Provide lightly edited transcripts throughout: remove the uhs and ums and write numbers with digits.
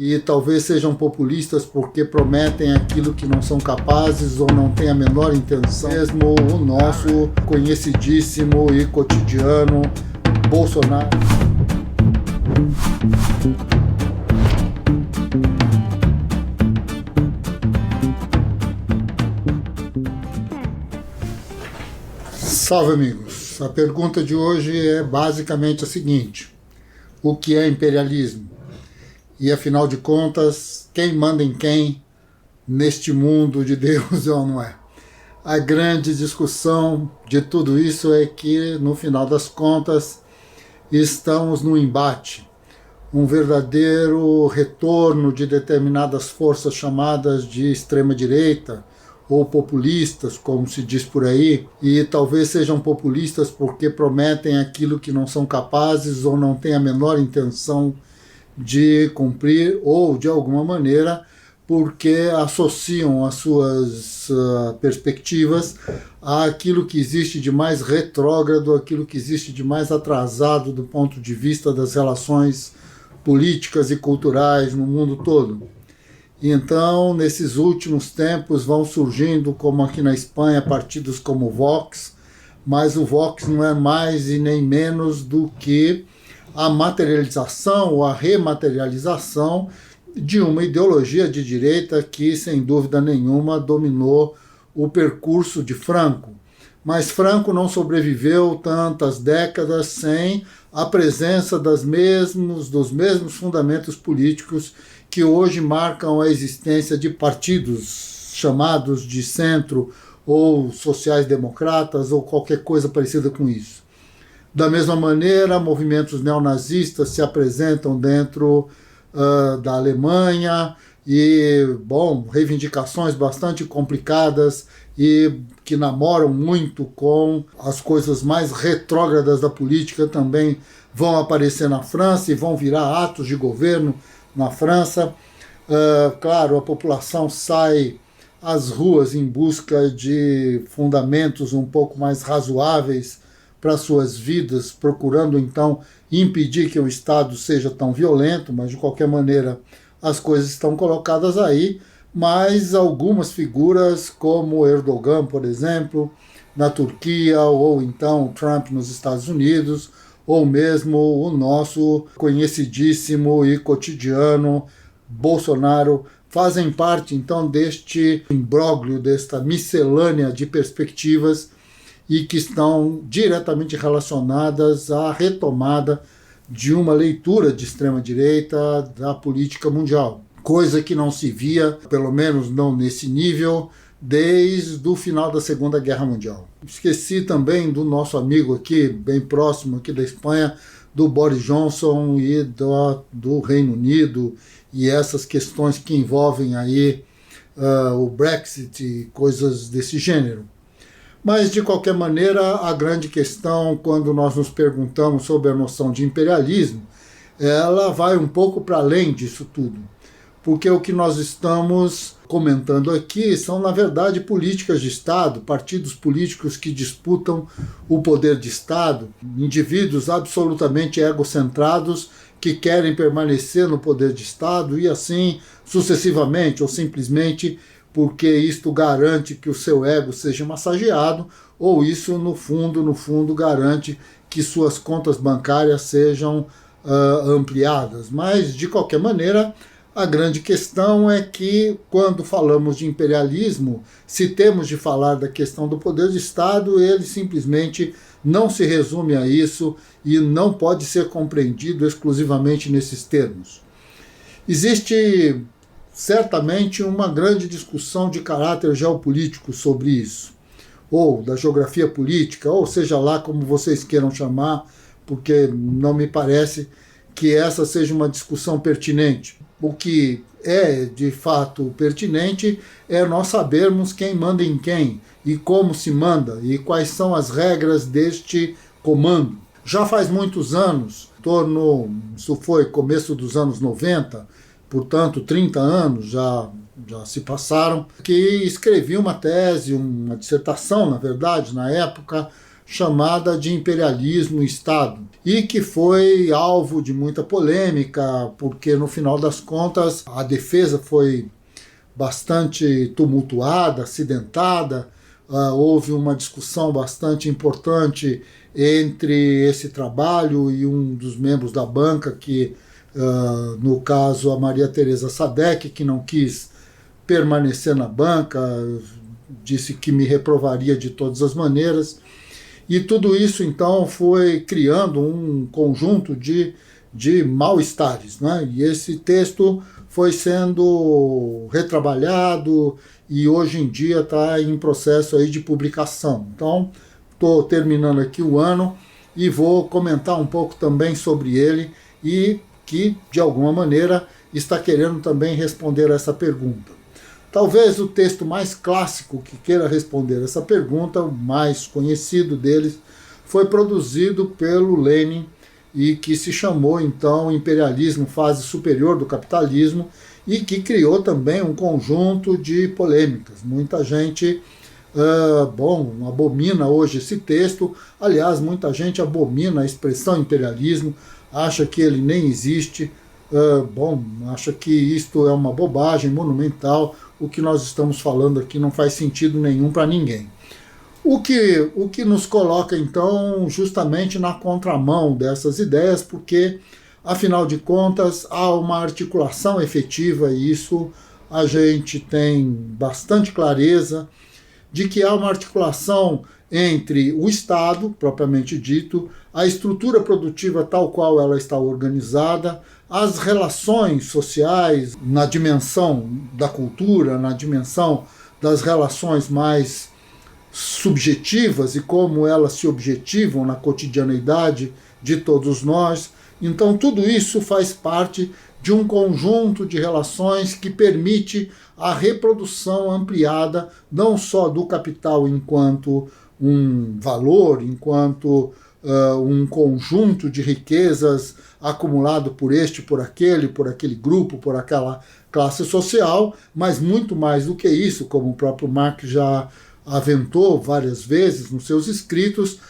e talvez sejam populistas porque prometem aquilo que não são capazes ou não têm a menor intenção. Mesmo o nosso conhecidíssimo e cotidiano Bolsonaro. Salve, amigos! A pergunta de hoje é basicamente a seguinte: o que é imperialismo? E afinal de contas, quem manda em quem neste mundo de Deus ou não é? A grande discussão de tudo isso é que, no final das contas, estamos no embate, um verdadeiro retorno de determinadas forças chamadas de extrema-direita, ou populistas, como se diz por aí, e talvez sejam populistas porque prometem aquilo que não são capazes ou não têm a menor intenção de cumprir, ou de alguma maneira porque associam as suas perspectivas àquilo que existe de mais retrógrado, aquilo que existe de mais atrasado do ponto de vista das relações políticas e culturais no mundo todo. Então, nesses últimos tempos vão surgindo, como aqui na Espanha, partidos como o Vox, mas o Vox não é mais e nem menos do que a materialização ou a rematerialização de uma ideologia de direita que, sem dúvida nenhuma, dominou o percurso de Franco. Mas Franco não sobreviveu tantas décadas sem a presença dos mesmos fundamentos políticos que hoje marcam a existência de partidos chamados de centro ou sociais-democratas ou qualquer coisa parecida com isso. Da mesma maneira, movimentos neonazistas se apresentam dentro da Alemanha e, reivindicações bastante complicadas e que namoram muito com as coisas mais retrógradas da política também vão aparecer na França e vão virar atos de governo na França. Claro, a população sai às ruas em busca de fundamentos um pouco mais razoáveis para suas vidas, procurando então impedir que o Estado seja tão violento, mas de qualquer maneira as coisas estão colocadas aí. Mas algumas figuras como Erdogan, por exemplo, na Turquia, ou então Trump nos Estados Unidos, ou mesmo o nosso conhecidíssimo e cotidiano Bolsonaro, fazem parte então deste imbróglio, desta miscelânea de perspectivas e que estão diretamente relacionadas à retomada de uma leitura de extrema-direita da política mundial. Coisa que não se via, pelo menos não nesse nível, desde o final da Segunda Guerra Mundial. Esqueci também do nosso amigo aqui, bem próximo aqui da Espanha, do Boris Johnson e do Reino Unido, e essas questões que envolvem aí o Brexit e coisas desse gênero. Mas, de qualquer maneira, a grande questão, quando nós nos perguntamos sobre a noção de imperialismo, ela vai um pouco para além disso tudo. Porque o que nós estamos comentando aqui são, na verdade, políticas de Estado, partidos políticos que disputam o poder de Estado, indivíduos absolutamente egocentrados que querem permanecer no poder de Estado e assim sucessivamente, ou simplesmente porque isto garante que o seu ego seja massageado, ou isso, no fundo, garante que suas contas bancárias sejam ampliadas. Mas, de qualquer maneira, a grande questão é que, quando falamos de imperialismo, se temos de falar da questão do poder de Estado, ele simplesmente não se resume a isso e não pode ser compreendido exclusivamente nesses termos. Existe certamente uma grande discussão de caráter geopolítico sobre isso, ou da geografia política, ou seja lá como vocês queiram chamar, porque não me parece que essa seja uma discussão pertinente. O que é, de fato, pertinente é nós sabermos quem manda em quem e como se manda e quais são as regras deste comando. Já faz muitos anos, isso foi começo dos anos 90, portanto 30 anos já se passaram, que escrevi uma tese, uma dissertação, na verdade, na época, chamada de imperialismo e Estado, e que foi alvo de muita polêmica, porque no final das contas a defesa foi bastante tumultuada, acidentada. Houve uma discussão bastante importante entre esse trabalho e um dos membros da banca, que no caso a Maria Teresa Sadek, que não quis permanecer na banca, disse que me reprovaria de todas as maneiras. E tudo isso, então, foi criando um conjunto de mal-estares, né? E esse texto foi sendo retrabalhado e hoje em dia está em processo aí de publicação. Então, estou terminando aqui o ano e vou comentar um pouco também sobre ele e que, de alguma maneira, está querendo também responder essa pergunta. Talvez o texto mais clássico que queira responder essa pergunta, o mais conhecido deles, foi produzido pelo Lenin e que se chamou então Imperialismo, Fase Superior do Capitalismo, e que criou também um conjunto de polêmicas. Muita gente abomina hoje esse texto. Aliás, muita gente abomina a expressão imperialismo, acha que ele nem existe, acha que isto é uma bobagem monumental. O que nós estamos falando aqui não faz sentido nenhum para ninguém. O que nos coloca, então, justamente na contramão dessas ideias, porque, afinal de contas, há uma articulação efetiva, e isso a gente tem bastante clareza, de que há uma articulação entre o Estado, propriamente dito, a estrutura produtiva tal qual ela está organizada, as relações sociais na dimensão da cultura, na dimensão das relações mais subjetivas e como elas se objetivam na cotidianeidade de todos nós. Então, tudo isso faz parte de um conjunto de relações que permite a reprodução ampliada não só do capital enquanto um valor, enquanto um conjunto de riquezas acumulado por este, por aquele grupo, por aquela classe social, mas muito mais do que isso, como o próprio Marx já aventou várias vezes nos seus escritos,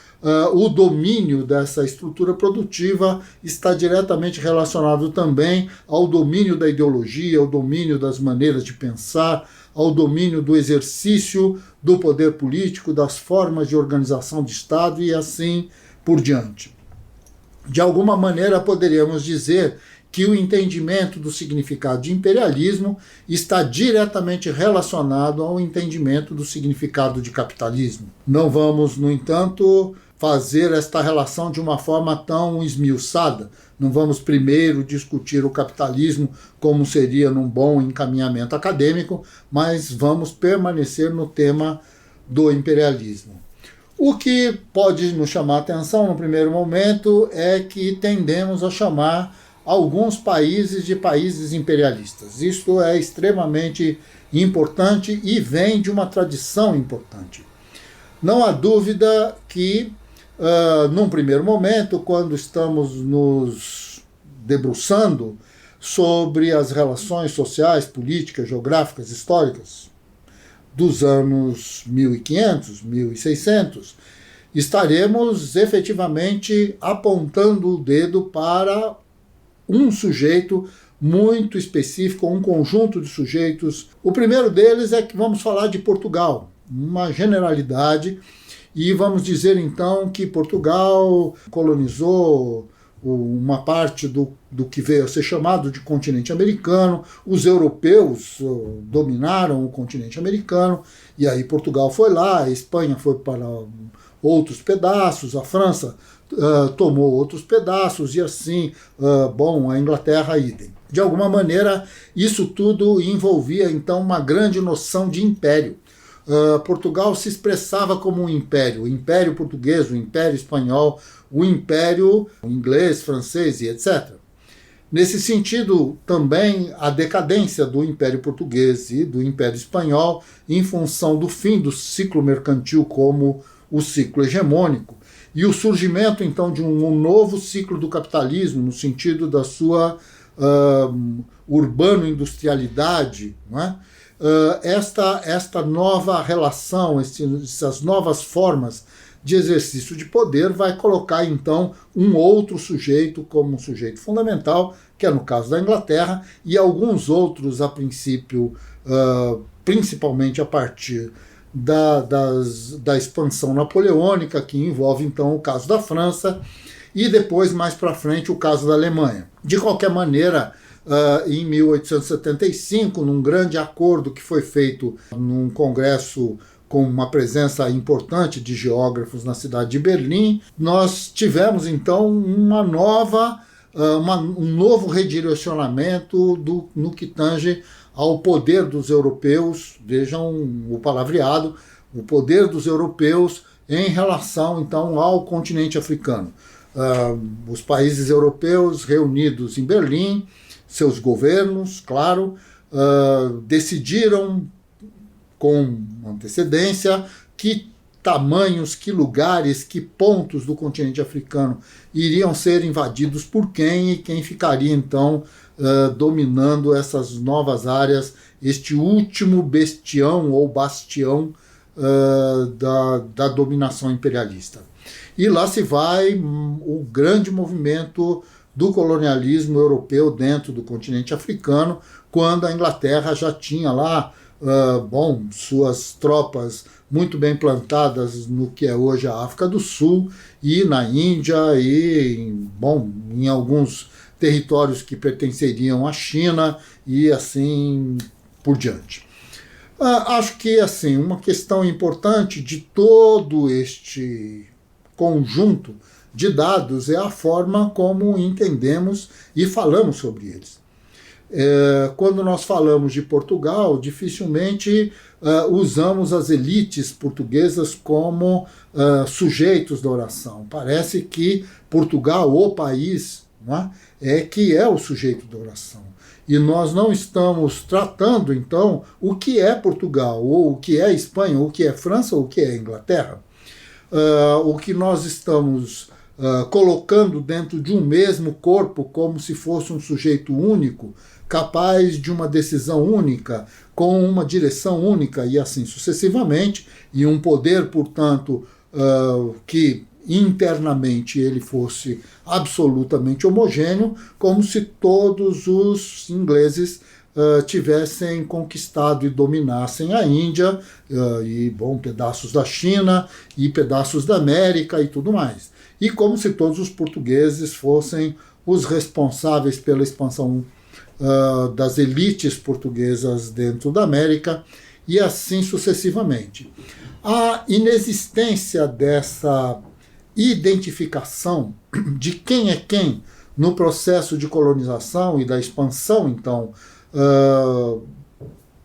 o domínio dessa estrutura produtiva está diretamente relacionado também ao domínio da ideologia, ao domínio das maneiras de pensar, ao domínio do exercício do poder político, das formas de organização de Estado e assim por diante. De alguma maneira, poderíamos dizer que o entendimento do significado de imperialismo está diretamente relacionado ao entendimento do significado de capitalismo. Não vamos, no entanto, fazer esta relação de uma forma tão esmiuçada. Não vamos primeiro discutir o capitalismo como seria num bom encaminhamento acadêmico, mas vamos permanecer no tema do imperialismo. O que pode nos chamar a atenção no primeiro momento é que tendemos a chamar alguns países de países imperialistas. Isto é extremamente importante e vem de uma tradição importante. Não há dúvida que, num primeiro momento, quando estamos nos debruçando sobre as relações sociais, políticas, geográficas, históricas dos anos 1500, 1600, estaremos efetivamente apontando o dedo para um sujeito muito específico, um conjunto de sujeitos. O primeiro deles é que vamos falar de Portugal, uma generalidade, e vamos dizer então que Portugal colonizou uma parte do que veio a ser chamado de continente americano. Os europeus dominaram o continente americano, e aí Portugal foi lá, a Espanha foi para outros pedaços, a França tomou outros pedaços, e assim, a Inglaterra idem. De alguma maneira, isso tudo envolvia então uma grande noção de império. Portugal se expressava como um império, o império português, o império espanhol, o império inglês, francês e etc. Nesse sentido, também a decadência do império português e do império espanhol em função do fim do ciclo mercantil como o ciclo hegemônico e o surgimento então de um novo ciclo do capitalismo no sentido da sua urbano-industrialidade, não é? Esta nova relação, essas novas formas de exercício de poder, vai colocar então um outro sujeito como um sujeito fundamental, que é no caso da Inglaterra, e alguns outros a princípio, principalmente a partir da expansão napoleônica, que envolve então o caso da França, e depois, mais para frente, o caso da Alemanha. De qualquer maneira, em 1875, num grande acordo que foi feito num congresso com uma presença importante de geógrafos na cidade de Berlim, nós tivemos então um novo redirecionamento no que tange ao poder dos europeus, vejam o palavreado, o poder dos europeus em relação então ao continente africano. Os países europeus reunidos em Berlim, seus governos, claro, decidiram com antecedência que tamanhos, que lugares, que pontos do continente africano iriam ser invadidos por quem e quem ficaria então dominando essas novas áreas, este último bastião da dominação imperialista. E lá se vai o grande movimento do colonialismo europeu dentro do continente africano, quando a Inglaterra já tinha lá suas tropas muito bem plantadas no que é hoje a África do Sul e na Índia e em alguns territórios que pertenceriam à China e assim por diante. Acho que assim, uma questão importante de todo este conjunto de dados é a forma como entendemos e falamos sobre eles. Quando nós falamos de Portugal, dificilmente usamos as elites portuguesas como sujeitos da oração. Parece que Portugal, o país, não é que é o sujeito da oração. E nós não estamos tratando, então, o que é Portugal, ou o que é Espanha, ou o que é França, ou o que é Inglaterra. O que nós estamos colocando dentro de um mesmo corpo como se fosse um sujeito único, capaz de uma decisão única, com uma direção única e assim sucessivamente, e um poder, portanto, que internamente ele fosse absolutamente homogêneo, como se todos os ingleses tivessem conquistado e dominassem a Índia, pedaços da China e pedaços da América e tudo mais. E como se todos os portugueses fossem os responsáveis pela expansão das elites portuguesas dentro da América e assim sucessivamente. A inexistência dessa identificação de quem é quem no processo de colonização e da expansão, então,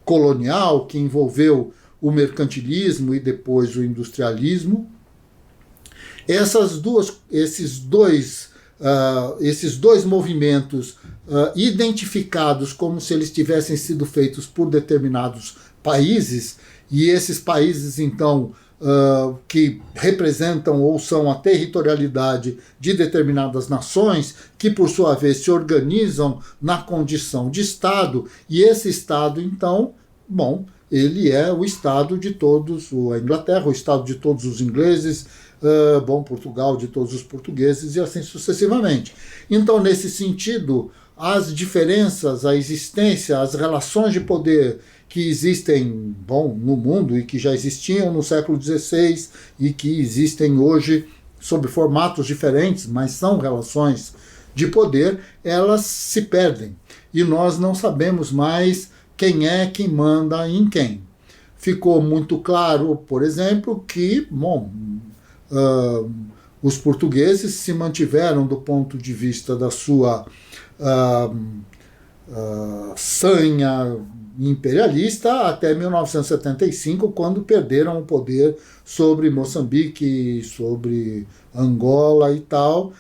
colonial, que envolveu o mercantilismo e depois o industrialismo. Esses dois movimentos identificados como se eles tivessem sido feitos por determinados países, e esses países, então, que representam ou são a territorialidade de determinadas nações, que por sua vez se organizam na condição de Estado, e esse Estado, então, ele é o Estado de todos, a Inglaterra, o Estado de todos os ingleses, Portugal de todos os portugueses e assim sucessivamente. Então, nesse sentido, as diferenças, a existência, as relações de poder que existem no mundo e que já existiam no século XVI e que existem hoje sob formatos diferentes, mas são relações de poder, elas se perdem. E nós não sabemos mais quem é que manda em quem. Ficou muito claro, por exemplo, que os portugueses se mantiveram do ponto de vista da sua sanha imperialista até 1975, quando perderam o poder sobre Moçambique, sobre Angola e tal,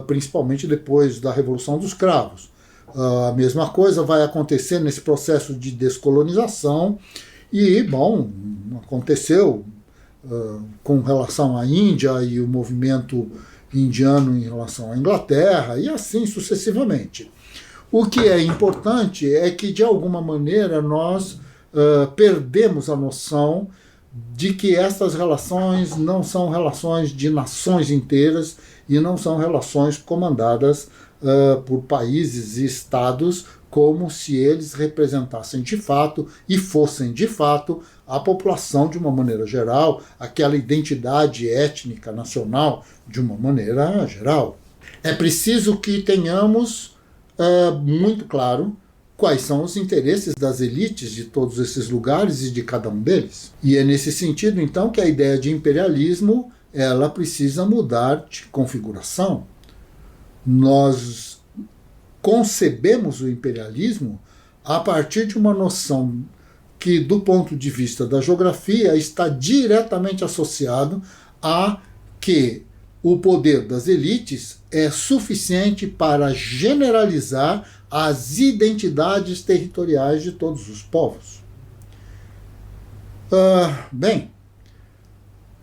principalmente depois da Revolução dos Cravos. A mesma coisa vai acontecer nesse processo de descolonização e, aconteceu com relação à Índia e o movimento indiano em relação à Inglaterra e assim sucessivamente. O que é importante é que, de alguma maneira, nós perdemos a noção de que essas relações não são relações de nações inteiras e não são relações comandadas por países e estados como se eles representassem de fato e fossem de fato a população de uma maneira geral, aquela identidade étnica nacional de uma maneira geral. É preciso que tenhamos muito claro quais são os interesses das elites de todos esses lugares e de cada um deles. E é nesse sentido, então, que a ideia de imperialismo ela precisa mudar de configuração. Nós concebemos o imperialismo a partir de uma noção que, do ponto de vista da geografia, está diretamente associado a que o poder das elites é suficiente para generalizar as identidades territoriais de todos os povos. Bem,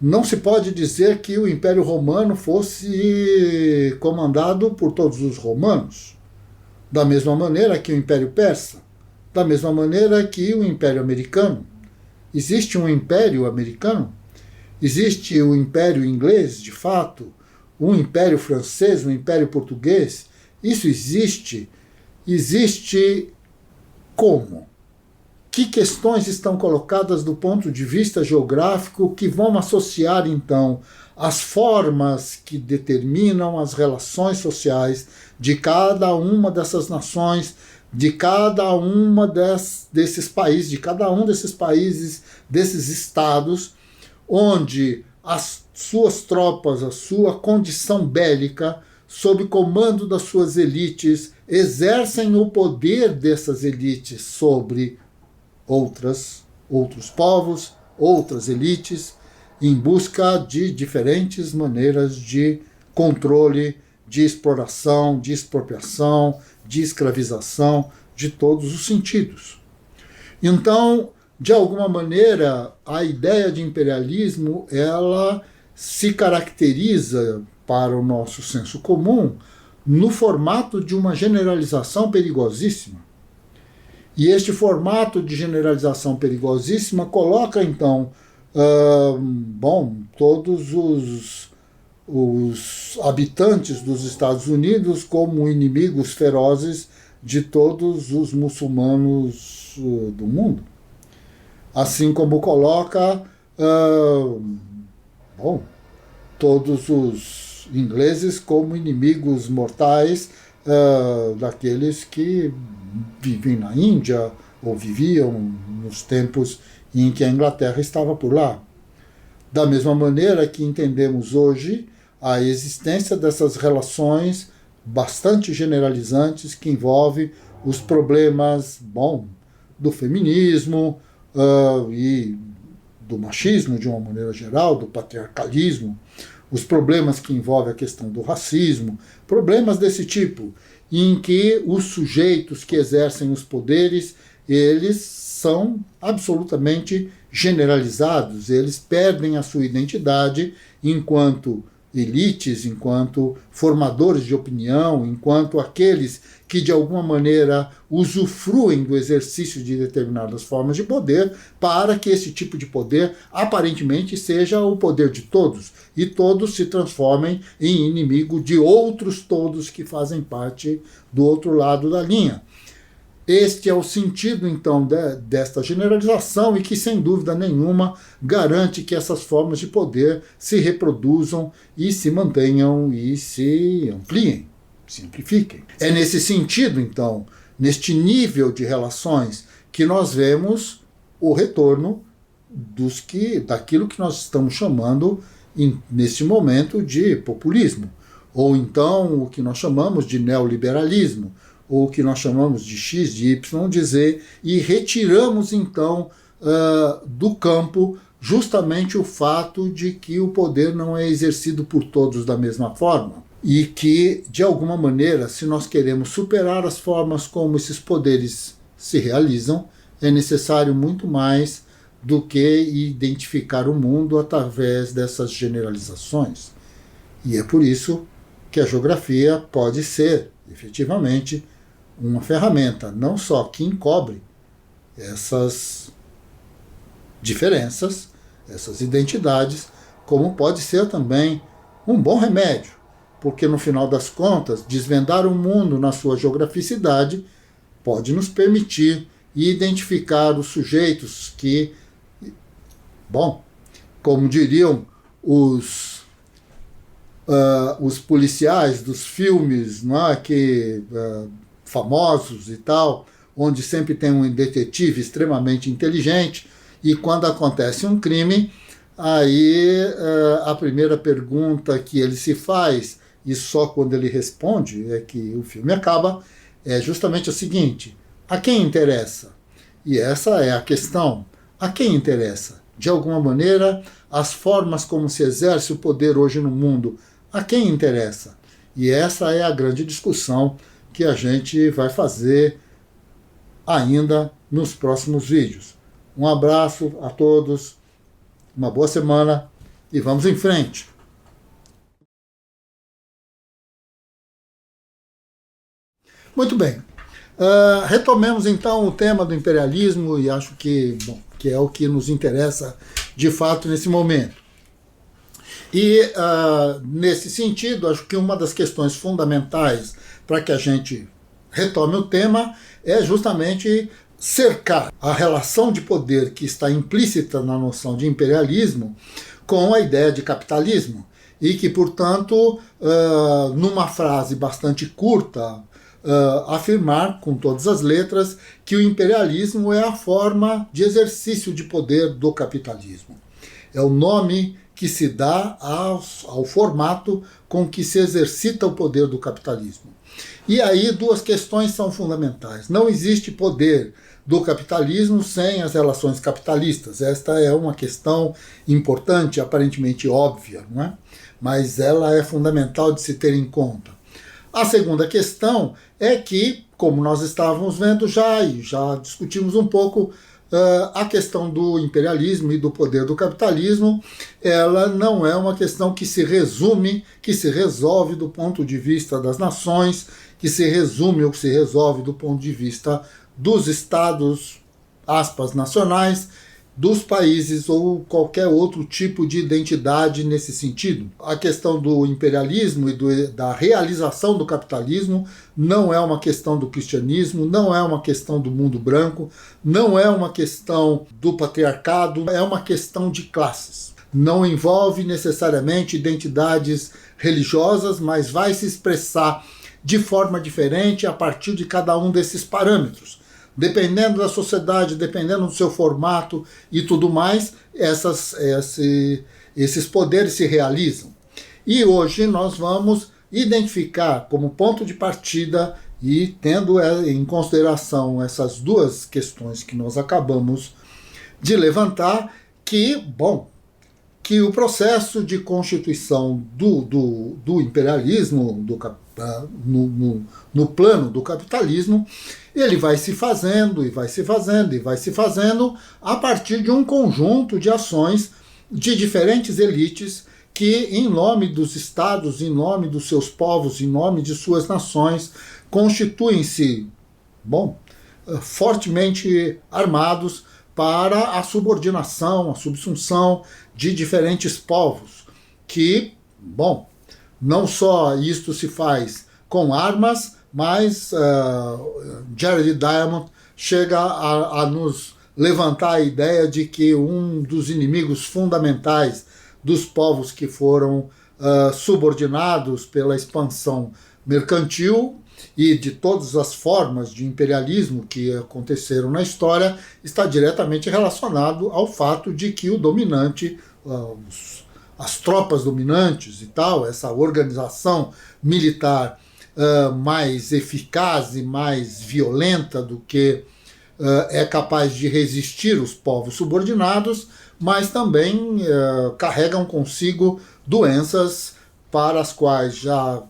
não se pode dizer que o Império Romano fosse comandado por todos os romanos, da mesma maneira que o Império Persa, da mesma maneira que o Império Americano. Existe um Império Americano? Existe o Império Inglês, de fato? Um Império Francês, um Império Português? Isso existe? Existe como? Que questões estão colocadas do ponto de vista geográfico que vão associar, então, as formas que determinam as relações sociais de cada uma dessas nações, de cada uma desses países, de cada um desses países, desses estados, onde as suas tropas, a sua condição bélica, sob comando das suas elites, exercem o poder dessas elites sobre outros povos, outras elites, em busca de diferentes maneiras de controle, de exploração, de expropriação, de escravização, de todos os sentidos. Então, de alguma maneira, a ideia de imperialismo, ela se caracteriza, para o nosso senso comum, no formato de uma generalização perigosíssima. E este formato de generalização perigosíssima coloca, então, todos os habitantes dos Estados Unidos como inimigos ferozes de todos os muçulmanos do mundo. Assim como coloca todos os ingleses como inimigos mortais daqueles que vivem na Índia ou viviam nos tempos em que a Inglaterra estava por lá. Da mesma maneira que entendemos hoje a existência dessas relações bastante generalizantes que envolvem os problemas do feminismo e do machismo de uma maneira geral, do patriarcalismo, os problemas que envolvem a questão do racismo, problemas desse tipo, em que os sujeitos que exercem os poderes, eles são absolutamente generalizados, eles perdem a sua identidade enquanto elites, enquanto formadores de opinião, enquanto aqueles que de alguma maneira usufruem do exercício de determinadas formas de poder, para que esse tipo de poder aparentemente seja o poder de todos, e todos se transformem em inimigo de outros todos que fazem parte do outro lado da linha. Este é o sentido, então, desta generalização e que, sem dúvida nenhuma, garante que essas formas de poder se reproduzam e se mantenham e se ampliem, se amplifiquem. É nesse sentido, então, neste nível de relações, que nós vemos o retorno daquilo que nós estamos chamando, neste momento, de populismo, ou então o que nós chamamos de neoliberalismo, ou o que nós chamamos de X, de Y, de Z, e retiramos, então, do campo justamente o fato de que o poder não é exercido por todos da mesma forma. E que, de alguma maneira, se nós queremos superar as formas como esses poderes se realizam, é necessário muito mais do que identificar o mundo através dessas generalizações. E é por isso que a geografia pode ser, efetivamente, uma ferramenta não só que encobre essas diferenças, essas identidades, como pode ser também um bom remédio, porque no final das contas, desvendar o mundo na sua geograficidade pode nos permitir identificar os sujeitos que, bom, como diriam os policiais dos filmes, não é, famosos e tal, onde sempre tem um detetive extremamente inteligente, e quando acontece um crime, aí a primeira pergunta que ele se faz, e só quando ele responde é que o filme acaba, é justamente a seguinte: a quem interessa? E essa é a questão. A quem interessa? De alguma maneira, as formas como se exerce o poder hoje no mundo, a quem interessa? E essa é a grande discussão que a gente vai fazer ainda nos próximos vídeos. Um abraço a todos, uma boa semana e vamos em frente. Muito bem. Retomemos então o tema do imperialismo e acho que, bom, que é o que nos interessa de fato nesse momento. E, nesse sentido, acho que uma das questões fundamentais para que a gente retome o tema é justamente cercar a relação de poder que está implícita na noção de imperialismo com a ideia de capitalismo e que, portanto, numa frase bastante curta, afirmar com todas as letras que o imperialismo é a forma de exercício de poder do capitalismo. É o nome que se dá ao formato com que se exercita o poder do capitalismo. E aí duas questões são fundamentais. Não existe poder do capitalismo sem as relações capitalistas. Esta é uma questão importante, aparentemente óbvia, não é? Mas ela é fundamental de se ter em conta. A segunda questão é que, como nós estávamos vendo já discutimos um pouco, a questão do imperialismo e do poder do capitalismo, ela não é uma questão que se resume, que se resolve do ponto de vista das nações, que se resume ou que se resolve do ponto de vista dos estados, aspas, nacionais, dos países ou qualquer outro tipo de identidade nesse sentido. A questão do imperialismo e da realização do capitalismo não é uma questão do cristianismo, não é uma questão do mundo branco, não é uma questão do patriarcado, é uma questão de classes. Não envolve necessariamente identidades religiosas, mas vai se expressar de forma diferente a partir de cada um desses parâmetros. Dependendo da sociedade, dependendo do seu formato e tudo mais, esses poderes se realizam. E hoje nós vamos identificar como ponto de partida e tendo em consideração essas duas questões que nós acabamos de levantar, que o processo de constituição do imperialismo, no plano do capitalismo, ele vai se fazendo e vai se fazendo e vai se fazendo a partir de um conjunto de ações de diferentes elites que, em nome dos estados, em nome dos seus povos, em nome de suas nações, constituem-se, fortemente armados para a subordinação, a subsunção de diferentes povos, que, não só isto se faz com armas, mas Jared Diamond chega a nos levantar a ideia de que um dos inimigos fundamentais dos povos que foram subordinados pela expansão mercantil e de todas as formas de imperialismo que aconteceram na história está diretamente relacionado ao fato de que o dominante, as tropas dominantes e tal, essa organização militar mais eficaz e mais violenta do que é capaz de resistir os povos subordinados, mas também carregam consigo doenças para as quais já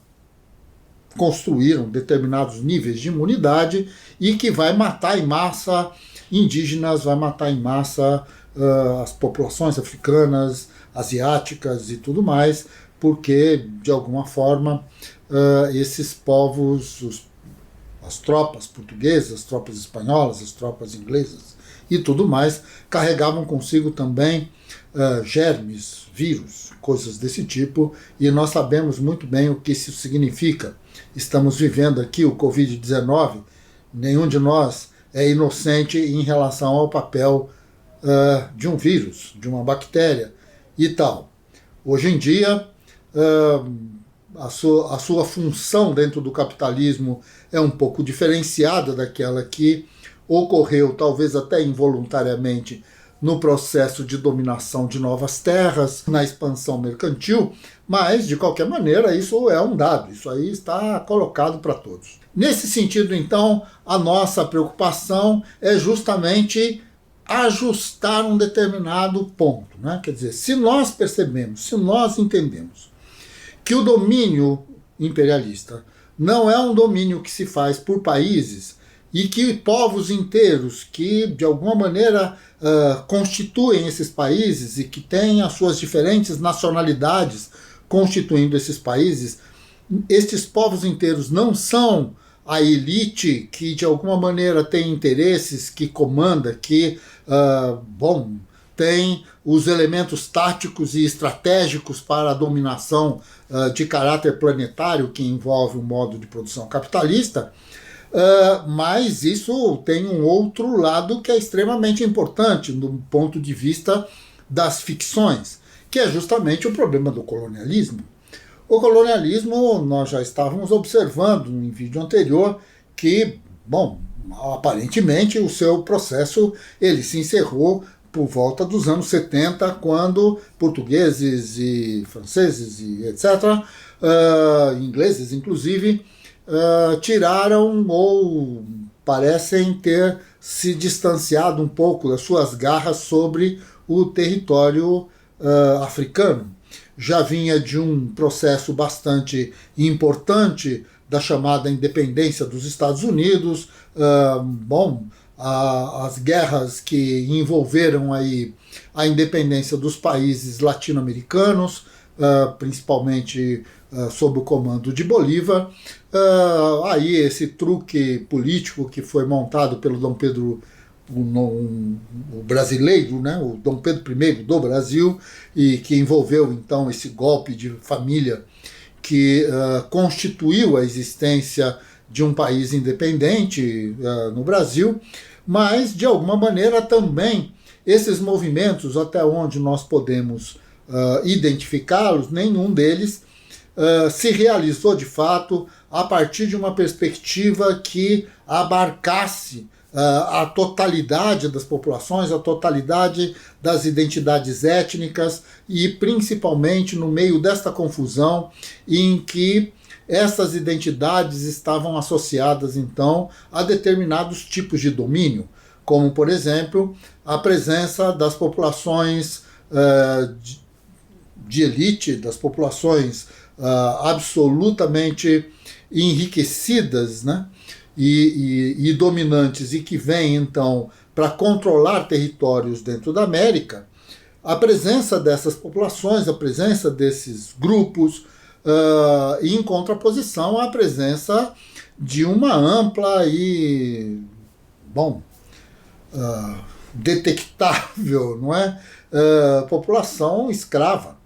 construíram determinados níveis de imunidade e que vai matar em massa indígenas, vai matar em massa as populações africanas, asiáticas e tudo mais, porque, de alguma forma, esses povos, as tropas portuguesas, as tropas espanholas, as tropas inglesas e tudo mais, carregavam consigo também germes, vírus, coisas desse tipo, e nós sabemos muito bem o que isso significa. Estamos vivendo aqui o Covid-19, nenhum de nós é inocente em relação ao papel de um vírus, de uma bactéria e tal. Hoje em dia, a sua função dentro do capitalismo é um pouco diferenciada daquela que ocorreu, talvez até involuntariamente, no processo de dominação de novas terras, na expansão mercantil, mas, de qualquer maneira, isso é um dado, isso aí está colocado para todos. Nesse sentido, então, a nossa preocupação é justamente ajustar um determinado ponto, né? Quer dizer, se nós percebemos, se nós entendemos que o domínio imperialista não é um domínio que se faz por países e que povos inteiros que, de alguma maneira, constituem esses países e que têm as suas diferentes nacionalidades constituindo esses países, estes povos inteiros não são a elite que, de alguma maneira, tem interesses, que comanda, que, tem os elementos táticos e estratégicos para a dominação de caráter planetário que envolve o modo de produção capitalista, mas isso tem um outro lado que é extremamente importante do ponto de vista das ficções, que é justamente o problema do colonialismo. O colonialismo, nós já estávamos observando em vídeo anterior que, aparentemente o seu processo ele se encerrou por volta dos anos 70, quando portugueses e franceses e etc., ingleses inclusive, tiraram ou parecem ter se distanciado um pouco das suas garras sobre o território africano. Já vinha de um processo bastante importante da chamada independência dos Estados Unidos, as guerras que envolveram aí a independência dos países latino-americanos, principalmente sob o comando de Bolívar, aí esse truque político que foi montado pelo Dom Pedro o brasileiro, né, o Dom Pedro I do Brasil, e que envolveu então esse golpe de família que constituiu a existência de um país independente no Brasil, mas de alguma maneira também esses movimentos, até onde nós podemos identificá-los, nenhum deles se realizou de fato a partir de uma perspectiva que abarcasse a totalidade das populações, a totalidade das identidades étnicas e principalmente no meio desta confusão em que essas identidades estavam associadas então a determinados tipos de domínio, como por exemplo a presença das populações de elite, das populações absolutamente enriquecidas, né? E dominantes e que vêm, então, para controlar territórios dentro da América, a presença dessas populações, a presença desses grupos, em contraposição à presença de uma ampla e, detectável, não é? População escrava.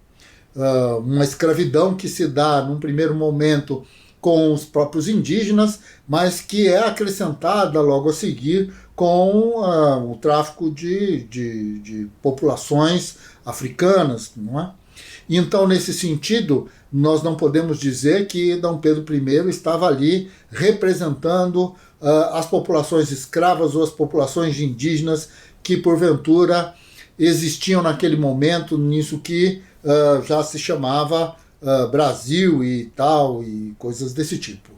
Uma escravidão que se dá, num primeiro momento, com os próprios indígenas, mas que é acrescentada logo a seguir com o tráfico de populações africanas, não é? Então, nesse sentido, nós não podemos dizer que Dom Pedro I estava ali representando as populações escravas ou as populações indígenas que, porventura, existiam naquele momento, nisso que já se chamava Brasil e tal, e coisas desse tipo.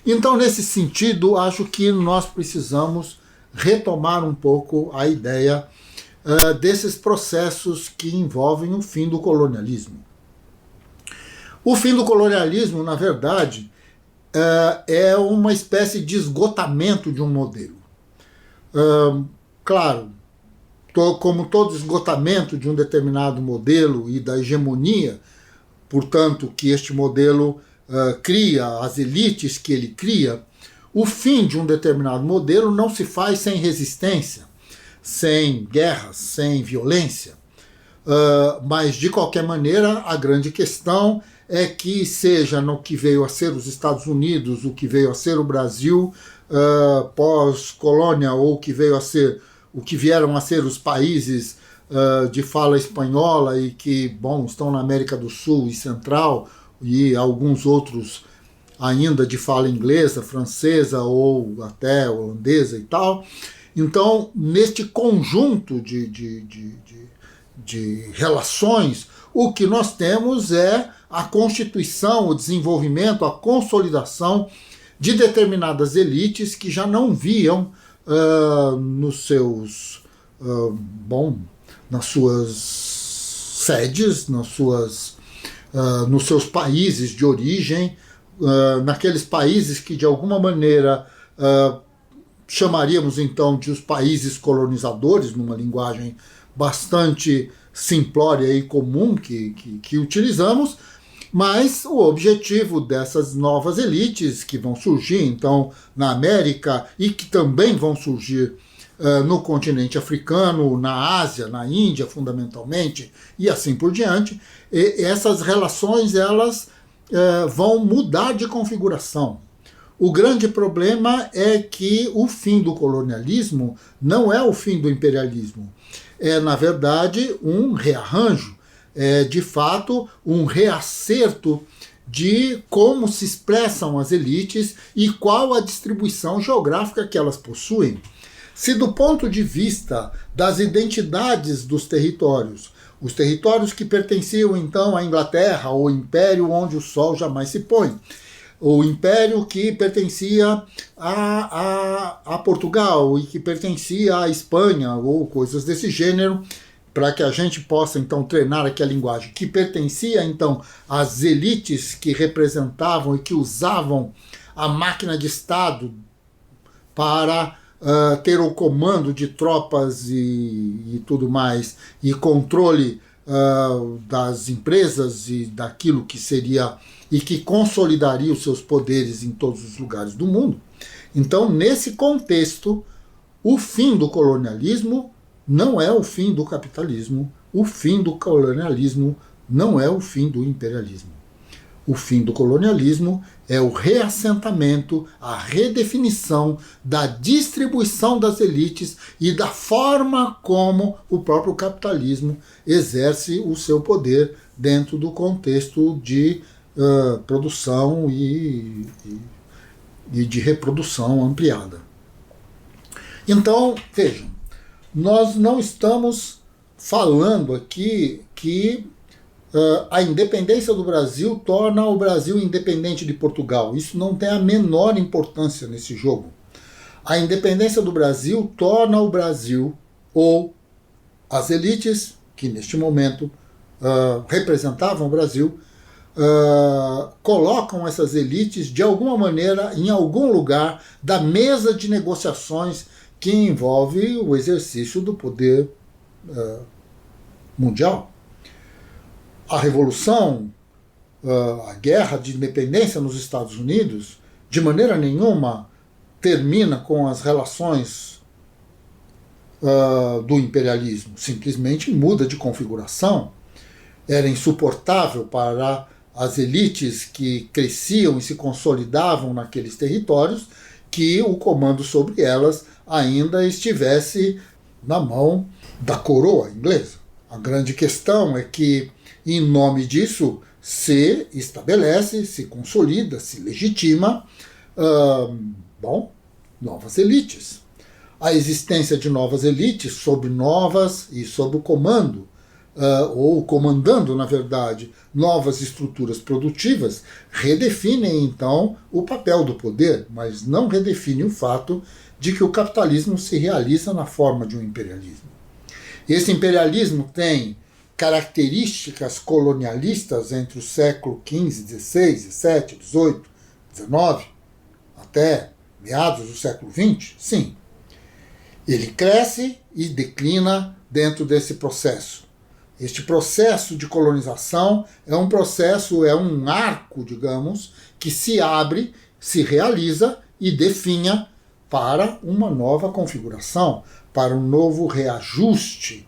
Então, nesse sentido, acho que nós precisamos retomar um pouco a ideia desses processos que envolvem o fim do colonialismo. O fim do colonialismo, na verdade, é uma espécie de esgotamento de um modelo. Claro, como todo esgotamento de um determinado modelo e da hegemonia, portanto, que este modelo cria, as elites que ele cria, o fim de um determinado modelo não se faz sem resistência, sem guerras, sem violência. Mas, de qualquer maneira, a grande questão é que, seja no que veio a ser os Estados Unidos, o que veio a ser o Brasil pós-colônia, ou o que vieram a ser os países de fala espanhola e que, bom, estão na América do Sul e Central, e alguns outros ainda de fala inglesa, francesa ou até holandesa e tal. Então, neste conjunto de relações, o que nós temos é a constituição, o desenvolvimento, a consolidação de determinadas elites que já não viam nos seus nas suas sedes, nos seus países de origem, naqueles países que de alguma maneira chamaríamos então de os países colonizadores, numa linguagem bastante simplória e comum que utilizamos, mas o objetivo dessas novas elites que vão surgir então na América e que também vão surgir no continente africano, na Ásia, na Índia fundamentalmente e assim por diante, essas relações elas vão mudar de configuração. O grande problema é que o fim do colonialismo não é o fim do imperialismo. É, na verdade, um rearranjo, é, de fato, um reacerto de como se expressam as elites e qual a distribuição geográfica que elas possuem. Se do ponto de vista das identidades dos territórios, os territórios que pertenciam então à Inglaterra, ou império onde o sol jamais se põe, o império que pertencia a Portugal e que pertencia à Espanha, ou coisas desse gênero, para que a gente possa então treinar aqui a linguagem, que pertencia então às elites que representavam e que usavam a máquina de Estado para ter o comando de tropas e tudo mais, e controle das empresas e daquilo que seria e que consolidaria os seus poderes em todos os lugares do mundo. Então, nesse contexto, o fim do colonialismo não é o fim do capitalismo, o fim do colonialismo não é o fim do imperialismo. O fim do colonialismo é o reassentamento, a redefinição da distribuição das elites e da forma como o próprio capitalismo exerce o seu poder dentro do contexto de produção e de reprodução ampliada. Então, vejam, nós não estamos falando aqui que a independência do Brasil torna o Brasil independente de Portugal. Isso não tem a menor importância nesse jogo. A independência do Brasil torna o Brasil, ou as elites, que neste momento representavam o Brasil, colocam essas elites de alguma maneira em algum lugar da mesa de negociações que envolve o exercício do poder mundial. A revolução, a guerra de independência nos Estados Unidos, de maneira nenhuma termina com as relações do imperialismo, simplesmente muda de configuração. Era insuportável para as elites que cresciam e se consolidavam naqueles territórios que o comando sobre elas ainda estivesse na mão da coroa inglesa. A grande questão é que, em nome disso, se estabelece, se consolida, se legitima, novas elites. A existência de novas elites sob o comando, ou comandando, na verdade, novas estruturas produtivas, redefinem, então, o papel do poder, mas não redefine o fato de que o capitalismo se realiza na forma de um imperialismo. Esse imperialismo tem características colonialistas entre o século XV, XVI, XVII, XVIII, XIX, até meados do século XX? Sim. Ele cresce e declina dentro desse processo. Este processo de colonização é um arco, digamos, que se abre, se realiza e definha para uma nova configuração, para um novo reajuste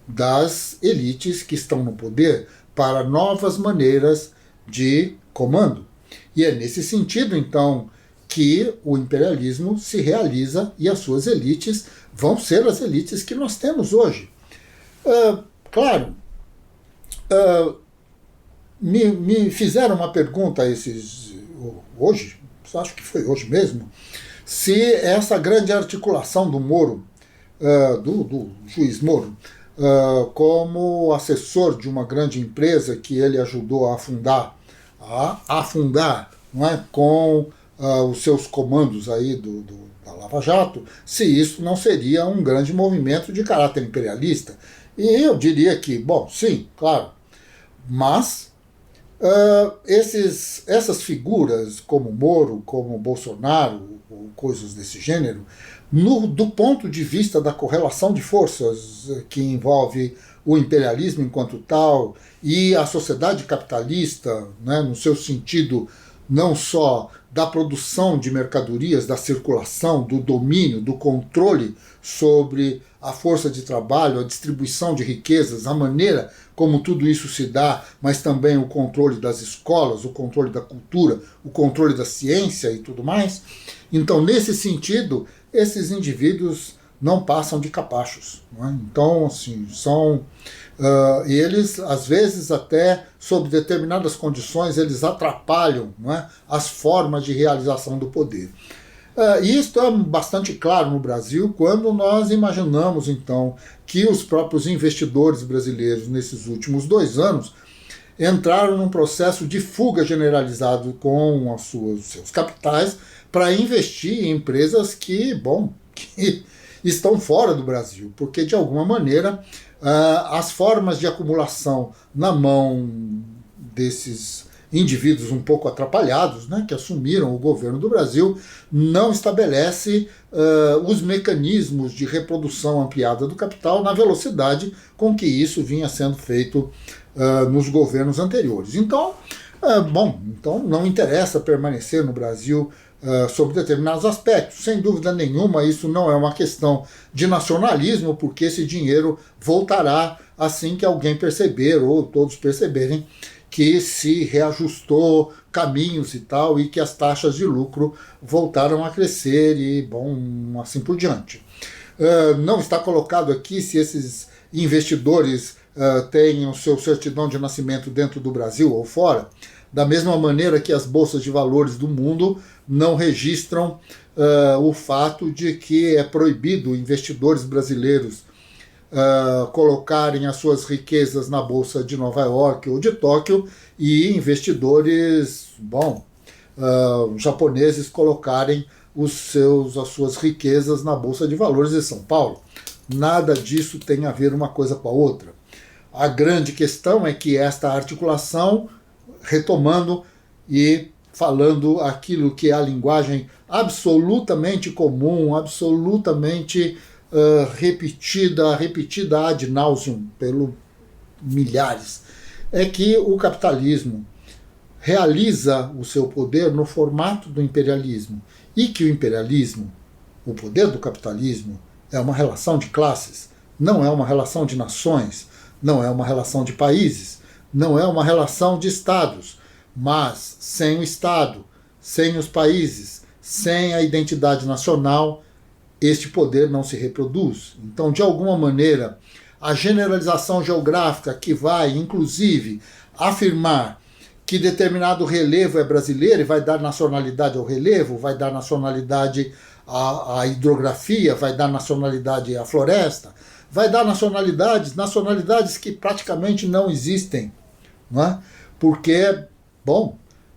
das elites que estão no poder, para novas maneiras de comando. E é nesse sentido, então, que o imperialismo se realiza e as suas elites vão ser as elites que nós temos hoje. Claro, me fizeram uma pergunta hoje, acho que foi hoje mesmo, se essa grande articulação do Moro, do juiz Moro, como assessor de uma grande empresa que ele ajudou a afundar, não é, com os seus comandos aí da Lava Jato, se isso não seria um grande movimento de caráter imperialista. E eu diria que, bom, sim, claro, mas essas figuras como Moro, como Bolsonaro, ou coisas desse gênero, do ponto de vista da correlação de forças que envolve o imperialismo enquanto tal e a sociedade capitalista, né, no seu sentido não só da produção de mercadorias, da circulação, do domínio, do controle sobre a força de trabalho, a distribuição de riquezas, a maneira como tudo isso se dá, mas também o controle das escolas, o controle da cultura, o controle da ciência e tudo mais. Então, nesse sentido, esses indivíduos não passam de capachos. Não é? Então, assim, eles, às vezes, até sob determinadas condições, eles atrapalham, não é, as formas de realização do poder. E isso é bastante claro no Brasil quando nós imaginamos, então, que os próprios investidores brasileiros, nesses últimos 2 anos, entraram num processo de fuga generalizado com seus capitais para investir em empresas que estão fora do Brasil, porque, de alguma maneira, as formas de acumulação na mão desses indivíduos um pouco atrapalhados, né, que assumiram o governo do Brasil, não estabelece os mecanismos de reprodução ampliada do capital na velocidade com que isso vinha sendo feito nos governos anteriores. Então, então não interessa permanecer no Brasil sobre determinados aspectos. Sem dúvida nenhuma, isso não é uma questão de nacionalismo, porque esse dinheiro voltará assim que alguém perceber, ou todos perceberem, que se reajustou caminhos e tal, e que as taxas de lucro voltaram a crescer e, assim por diante. Não está colocado aqui se esses investidores têm o seu certidão de nascimento dentro do Brasil ou fora, da mesma maneira que as bolsas de valores do mundo não registram o fato de que é proibido investidores brasileiros colocarem as suas riquezas na Bolsa de Nova York ou de Tóquio e investidores japoneses colocarem as suas riquezas na Bolsa de Valores de São Paulo. Nada disso tem a ver uma coisa com a outra. A grande questão é que esta articulação, retomando e falando aquilo que é a linguagem absolutamente comum, absolutamente repetida ad nauseam pelo milhares, é que o capitalismo realiza o seu poder no formato do imperialismo e que o imperialismo, o poder do capitalismo, é uma relação de classes, não é uma relação de nações, não é uma relação de países, não é uma relação de estados, mas sem o Estado, sem os países, sem a identidade nacional, este poder não se reproduz. Então, de alguma maneira, a generalização geográfica que vai, inclusive, afirmar que determinado relevo é brasileiro e vai dar nacionalidade ao relevo, vai dar nacionalidade à hidrografia, vai dar nacionalidade à floresta, vai dar nacionalidades que praticamente não existem, não é? Porque,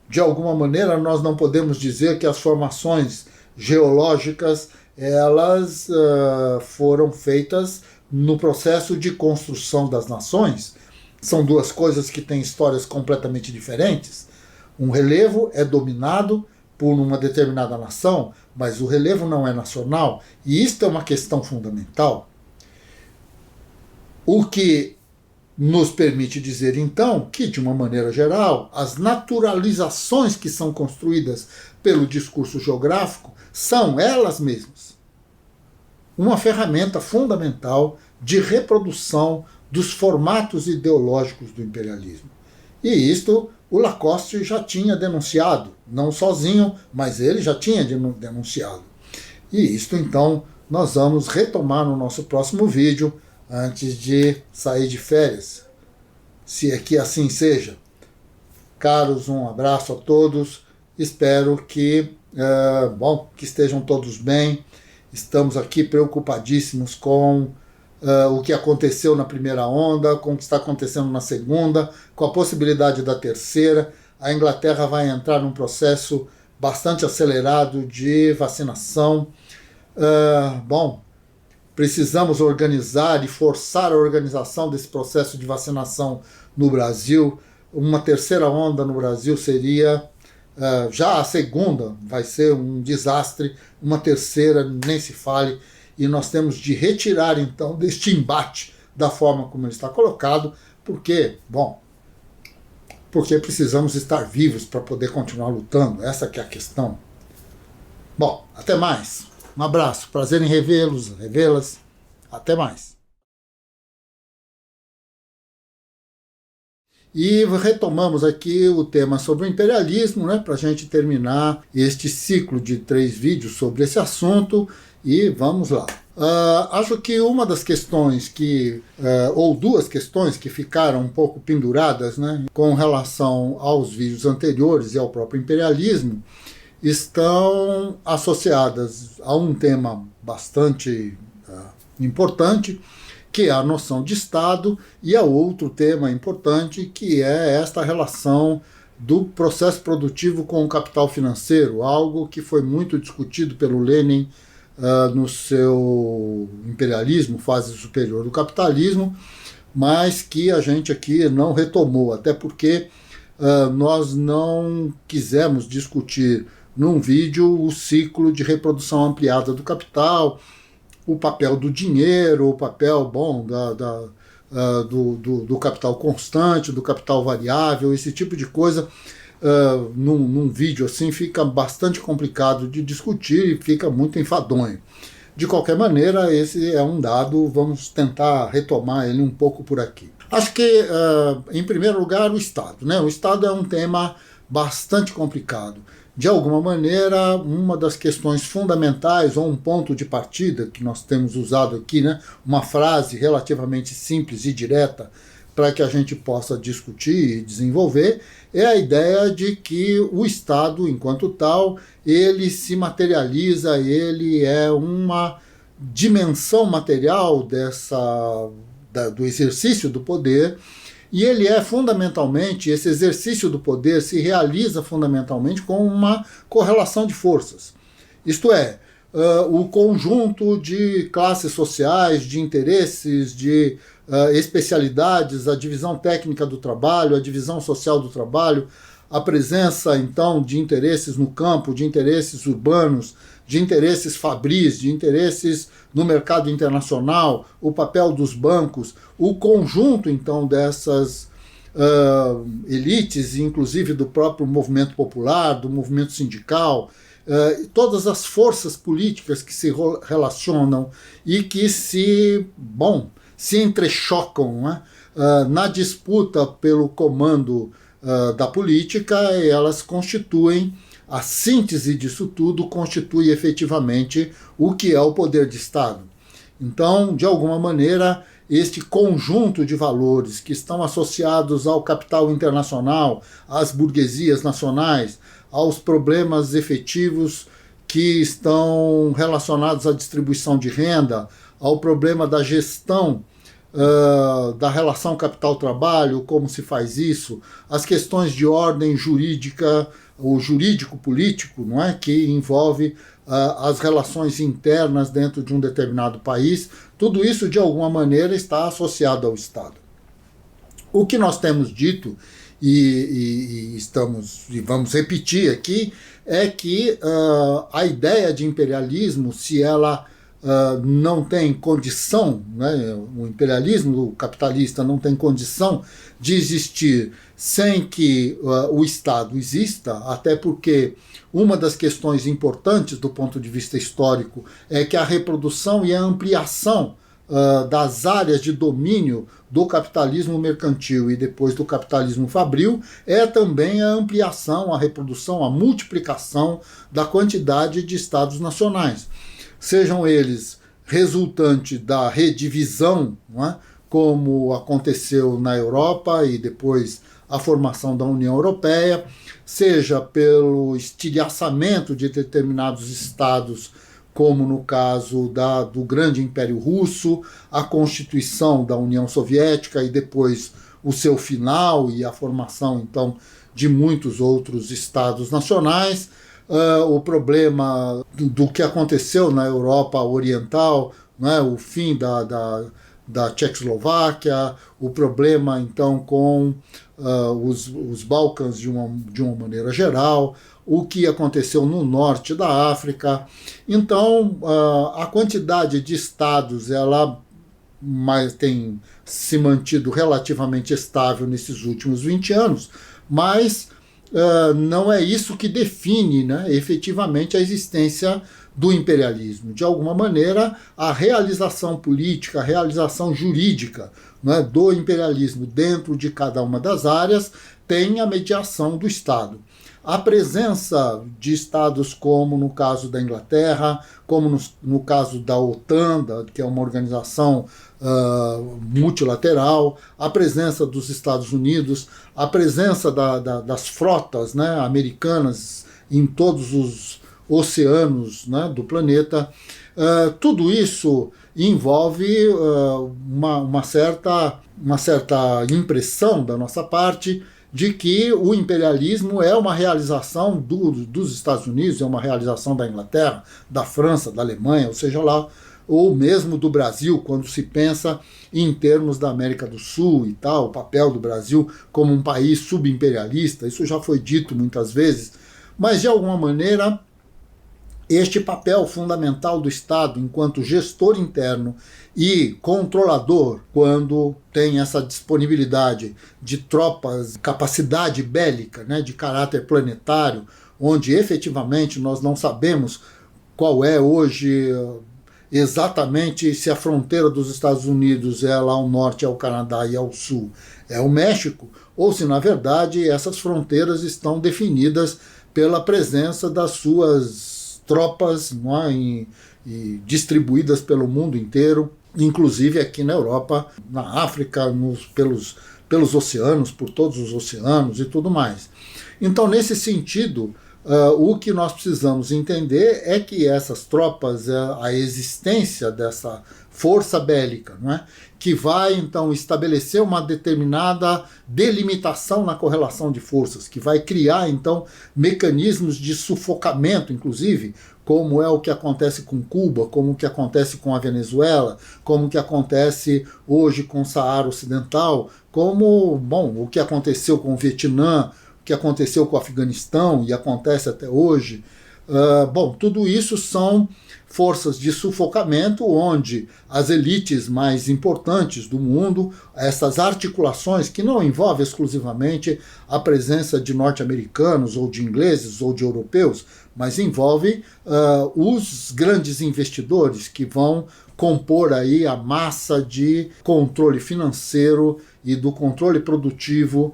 de alguma maneira, nós não podemos dizer que as formações geológicas elas foram feitas no processo de construção das nações. São duas coisas que têm histórias completamente diferentes. Um relevo é dominado por uma determinada nação, mas o relevo não é nacional, e isto é uma questão fundamental. O que nos permite dizer, então, que, de uma maneira geral, as naturalizações que são construídas pelo discurso geográfico são elas mesmas uma ferramenta fundamental de reprodução dos formatos ideológicos do imperialismo. E isto o Lacoste já tinha denunciado, não sozinho, mas ele já tinha denunciado. E isto, então, nós vamos retomar no nosso próximo vídeo, antes de sair de férias, se é que assim seja. Caros, um abraço a todos, espero que, que estejam todos bem. Estamos aqui preocupadíssimos com o que aconteceu na primeira onda, com o que está acontecendo na segunda, com a possibilidade da terceira. A Inglaterra vai entrar num processo bastante acelerado de vacinação. Precisamos organizar e forçar a organização desse processo de vacinação no Brasil. Uma terceira onda no Brasil seria, já a segunda vai ser um desastre, uma terceira nem se fale, e nós temos de retirar então deste embate da forma como ele está colocado, porque precisamos estar vivos para poder continuar lutando, essa que é a questão. Bom, até mais. Um abraço, prazer em revê-los, revê-las. Até mais. E retomamos aqui o tema sobre o imperialismo, né, para a gente terminar este ciclo de 3 vídeos sobre esse assunto. E vamos lá. Acho que uma das questões ou duas questões que ficaram um pouco penduradas, né, com relação aos vídeos anteriores e ao próprio imperialismo, estão associadas a um tema bastante importante, que é a noção de Estado, e a outro tema importante, que é esta relação do processo produtivo com o capital financeiro, algo que foi muito discutido pelo Lenin no seu Imperialismo, Fase Superior do Capitalismo, mas que a gente aqui não retomou, até porque nós não quisemos discutir num vídeo o ciclo de reprodução ampliada do capital, o papel do dinheiro, o papel do capital constante, do capital variável, esse tipo de coisa. Num vídeo assim fica bastante complicado de discutir e fica muito enfadonho. De qualquer maneira, esse é um dado, vamos tentar retomar ele um pouco por aqui. Acho que, em primeiro lugar, o Estado, né? O Estado é um tema bastante complicado. De alguma maneira, uma das questões fundamentais, ou um ponto de partida que nós temos usado aqui, né, uma frase relativamente simples e direta para que a gente possa discutir e desenvolver, é a ideia de que o Estado, enquanto tal, ele se materializa, ele é uma dimensão material do exercício do poder. E ele é fundamentalmente, esse exercício do poder se realiza fundamentalmente com uma correlação de forças. Isto é, o conjunto de classes sociais, de interesses, de especialidades, a divisão técnica do trabalho, a divisão social do trabalho, a presença, então, de interesses no campo, de interesses urbanos, de interesses fabris, de interesses no mercado internacional, o papel dos bancos, o conjunto, então, dessas elites, inclusive do próprio movimento popular, do movimento sindical, todas as forças políticas que se relacionam e que se entrechocam, né, na disputa pelo comando da política, elas constituem, a síntese disso tudo constitui efetivamente o que é o poder de Estado. Então, de alguma maneira, este conjunto de valores que estão associados ao capital internacional, às burguesias nacionais, aos problemas efetivos que estão relacionados à distribuição de renda, ao problema da gestão da relação capital-trabalho, como se faz isso, as questões de ordem jurídica, o jurídico-político, não é? Que envolve as relações internas dentro de um determinado país, tudo isso de alguma maneira está associado ao Estado. O que nós temos dito e vamos repetir aqui é que a ideia de imperialismo, se ela não tem condição, né, o imperialismo capitalista não tem condição de existir sem que o Estado exista, até porque uma das questões importantes do ponto de vista histórico é que a reprodução e a ampliação das áreas de domínio do capitalismo mercantil e depois do capitalismo fabril é também a ampliação, a reprodução, a multiplicação da quantidade de estados nacionais. Sejam eles resultante da redivisão, não é? Como aconteceu na Europa e depois a formação da União Europeia, seja pelo estilhaçamento de determinados estados, como no caso do grande Império Russo, a constituição da União Soviética e depois o seu final e a formação, então, de muitos outros estados nacionais, o problema do que aconteceu na Europa Oriental, né, o fim da Tchecoslováquia, o problema, então, com os Balcãs de uma maneira geral, o que aconteceu no norte da África. Então, a quantidade de estados ela tem se mantido relativamente estável nesses últimos 20 anos, mas não é isso que define, né, efetivamente a existência do imperialismo. De alguma maneira, a realização política, a realização jurídica, né, do imperialismo dentro de cada uma das áreas tem a mediação do Estado. A presença de estados como no caso da Inglaterra, como no caso da OTAN, que é uma organização multilateral, a presença dos Estados Unidos, a presença das frotas, né, americanas em todos os oceanos, né, do planeta, tudo isso envolve uma certa impressão da nossa parte de que o imperialismo é uma realização dos Estados Unidos, é uma realização da Inglaterra, da França, da Alemanha, ou seja lá, ou mesmo do Brasil, quando se pensa em termos da América do Sul e tal, o papel do Brasil como um país subimperialista, isso já foi dito muitas vezes, mas de alguma maneira este papel fundamental do Estado enquanto gestor interno e controlador, quando tem essa disponibilidade de tropas, capacidade bélica, né, de caráter planetário, onde efetivamente nós não sabemos qual é hoje exatamente se a fronteira dos Estados Unidos é lá ao norte, é o Canadá e ao sul, é o México, ou se na verdade essas fronteiras estão definidas pela presença das suas tropas, não é, e distribuídas pelo mundo inteiro, inclusive aqui na Europa, na África, pelos oceanos, por todos os oceanos e tudo mais. Então, nesse sentido, o que nós precisamos entender é que essas tropas, a existência dessa força bélica, não é? Que vai então estabelecer uma determinada delimitação na correlação de forças, que vai criar então mecanismos de sufocamento, inclusive, como é o que acontece com Cuba, como o que acontece com a Venezuela, como o que acontece hoje com o Saara Ocidental, como, bom, o que aconteceu com o Vietnã, o que aconteceu com o Afeganistão e acontece até hoje. Bom, tudo isso são forças de sufocamento onde as elites mais importantes do mundo, essas articulações que não envolvem exclusivamente a presença de norte-americanos ou de ingleses ou de europeus, mas envolve os grandes investidores que vão compor aí a massa de controle financeiro e do controle produtivo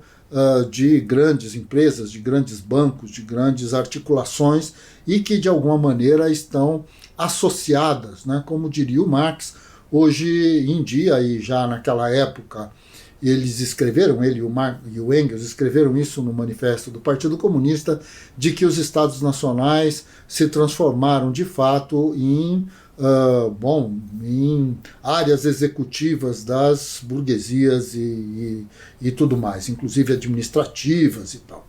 de grandes empresas, de grandes bancos, de grandes articulações e que de alguma maneira estão associadas, né? Como diria o Marx, hoje em dia e já naquela época eles escreveram, ele e o Engels escreveram isso no manifesto do Partido Comunista, de que os Estados nacionais se transformaram de fato em áreas executivas das burguesias e tudo mais, inclusive administrativas e tal.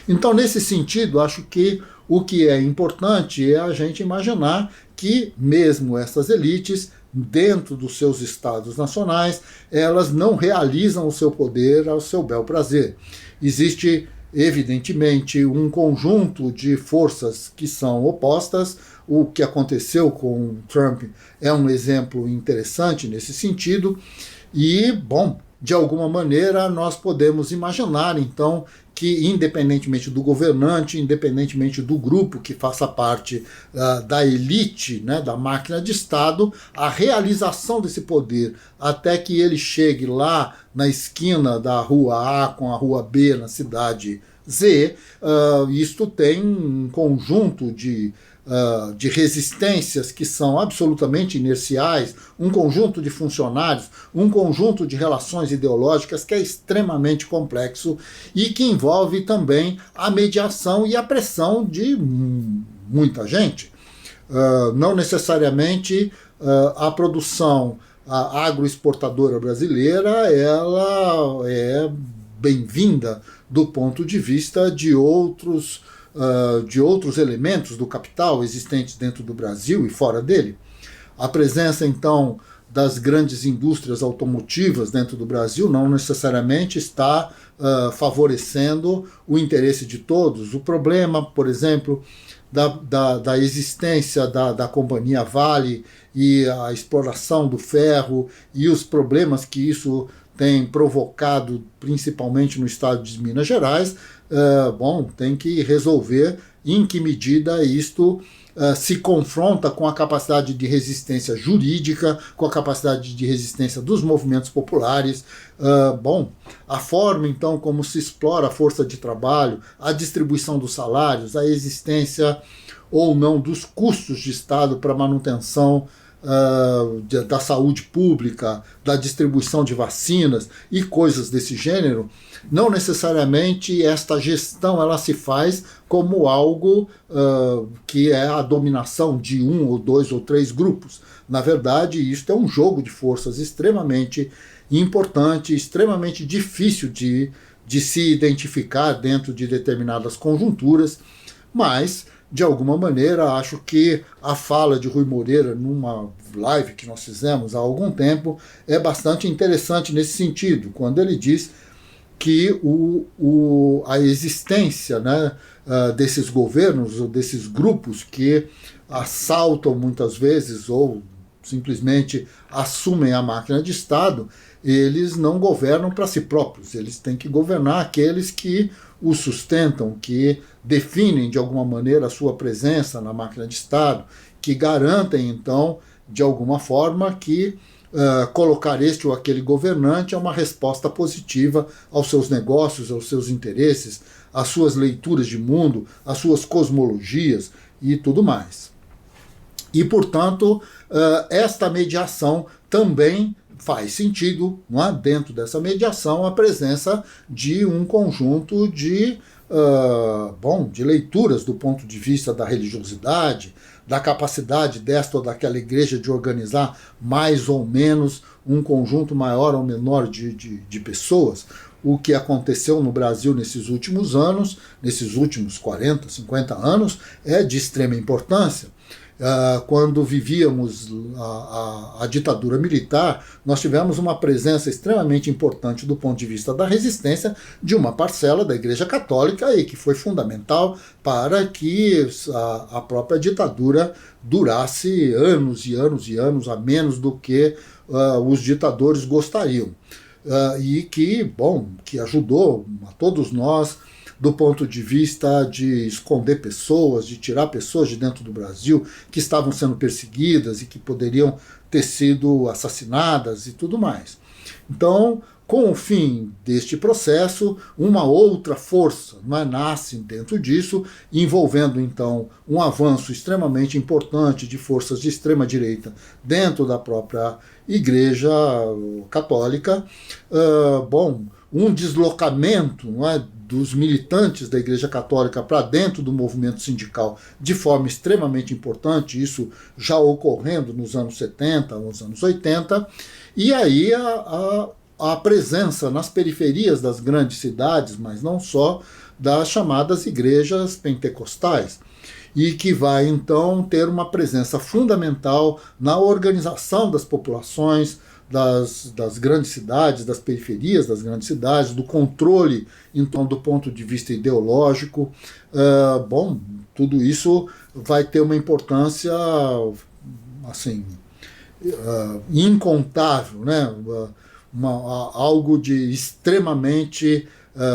Então, nesse sentido, acho que o que é importante é a gente imaginar que mesmo essas elites, dentro dos seus estados nacionais, elas não realizam o seu poder ao seu bel prazer. Existe, evidentemente, um conjunto de forças que são opostas, o que aconteceu com o Trump é um exemplo interessante nesse sentido. E, bom, de alguma maneira nós podemos imaginar, então, que independentemente do governante, independentemente do grupo que faça parte da elite, né, da máquina de Estado, a realização desse poder até que ele chegue lá na esquina da rua A com a rua B na cidade Z, isto tem um conjunto de resistências que são absolutamente inerciais, um conjunto de funcionários, um conjunto de relações ideológicas que é extremamente complexo e que envolve também a mediação e a pressão de muita gente. Não necessariamente a produção agroexportadora brasileira ela é bem-vinda do ponto de vista de outros elementos do capital existentes dentro do Brasil e fora dele. A presença, então, das grandes indústrias automotivas dentro do Brasil não necessariamente está favorecendo o interesse de todos. O problema, por exemplo, da existência da companhia Vale e a exploração do ferro e os problemas que isso tem provocado, principalmente no estado de Minas Gerais, tem que resolver em que medida isto se confronta com a capacidade de resistência jurídica, com a capacidade de resistência dos movimentos populares. A forma, então, como se explora a força de trabalho, a distribuição dos salários, a existência ou não dos custos de Estado para manutenção da saúde pública, da distribuição de vacinas e coisas desse gênero, não necessariamente esta gestão ela se faz como algo que é a dominação de um ou dois ou três grupos. Na verdade, isto é um jogo de forças extremamente importante, extremamente difícil de se identificar dentro de determinadas conjunturas, mas de alguma maneira, acho que a fala de Rui Moreira numa live que nós fizemos há algum tempo é bastante interessante nesse sentido, quando ele diz que a existência, né, desses governos ou desses grupos que assaltam muitas vezes ou simplesmente assumem a máquina de Estado, eles não governam para si próprios, eles têm que governar aqueles que o sustentam, que definem de alguma maneira a sua presença na máquina de Estado, que garantem então de alguma forma que colocar este ou aquele governante é uma resposta positiva aos seus negócios, aos seus interesses, às suas leituras de mundo, às suas cosmologias e tudo mais. E, portanto, esta mediação também faz sentido, não é? Dentro dessa mediação, a presença de um conjunto de leituras do ponto de vista da religiosidade, da capacidade desta ou daquela igreja de organizar mais ou menos um conjunto maior ou menor de pessoas. O que aconteceu no Brasil nesses últimos anos, nesses últimos 40, 50 anos, é de extrema importância. Quando vivíamos a ditadura militar, nós tivemos uma presença extremamente importante do ponto de vista da resistência de uma parcela da Igreja Católica e que foi fundamental para que a própria ditadura durasse anos e anos e anos, a menos do que os ditadores gostariam. E que ajudou a todos nós do ponto de vista de esconder pessoas, de tirar pessoas de dentro do Brasil que estavam sendo perseguidas e que poderiam ter sido assassinadas e tudo mais. Então, com o fim deste processo, uma outra força nasce dentro disso, envolvendo então um avanço extremamente importante de forças de extrema-direita dentro da própria Igreja Católica, um deslocamento dos militantes da Igreja Católica para dentro do movimento sindical de forma extremamente importante, isso já ocorrendo nos anos 70, nos anos 80, e aí a presença nas periferias das grandes cidades, mas não só, das chamadas igrejas pentecostais. e que vai então ter uma presença fundamental na organização das populações, das grandes cidades, das periferias das grandes cidades, do controle, então, do ponto de vista ideológico. Bom, tudo isso vai ter uma importância assim, incontável, né? Algo de extremamente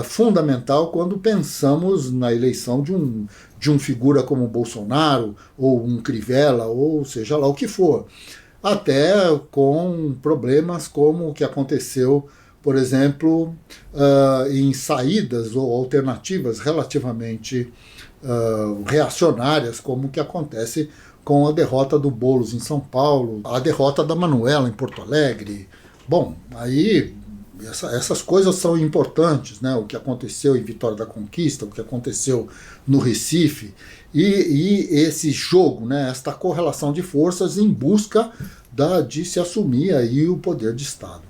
fundamental quando pensamos na eleição de um figura como Bolsonaro, ou um Crivella, ou seja lá o que for. Até com problemas como o que aconteceu, por exemplo, em saídas ou alternativas relativamente reacionárias, como o que acontece com a derrota do Boulos em São Paulo, a derrota da Manuela em Porto Alegre. Bom, aí essas coisas são importantes, né? O que aconteceu em Vitória da Conquista, o que aconteceu no Recife, e esse jogo, né? Esta correlação de forças em busca de se assumir aí o poder de Estado.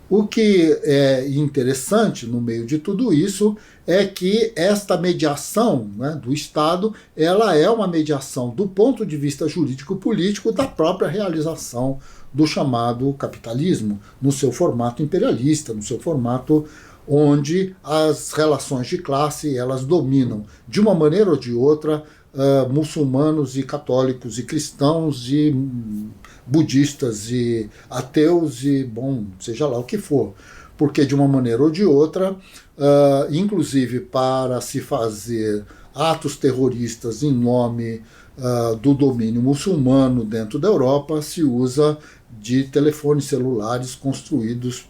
O que é interessante no meio de tudo isso é que esta mediação, né, do Estado, ela é uma mediação do ponto de vista jurídico-político da própria realização do chamado capitalismo, no seu formato imperialista, no seu formato onde as relações de classe elas dominam, de uma maneira ou de outra, muçulmanos e católicos e cristãos e budistas e ateus e, bom, seja lá o que for. Porque de uma maneira ou de outra, inclusive para se fazer atos terroristas em nome do domínio muçulmano dentro da Europa, se usa de telefones celulares construídos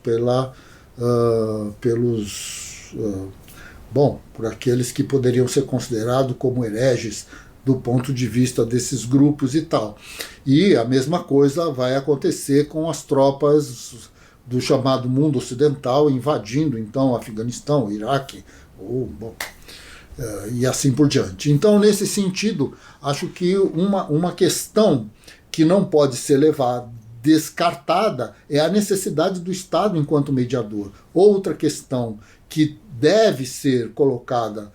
por aqueles que poderiam ser considerados como hereges do ponto de vista desses grupos e tal. E a mesma coisa vai acontecer com as tropas do chamado mundo ocidental invadindo então o Afeganistão, o Iraque, e assim por diante. Então, nesse sentido, acho que uma questão que não pode ser levada descartada é a necessidade do Estado enquanto mediador. Outra questão que deve ser colocada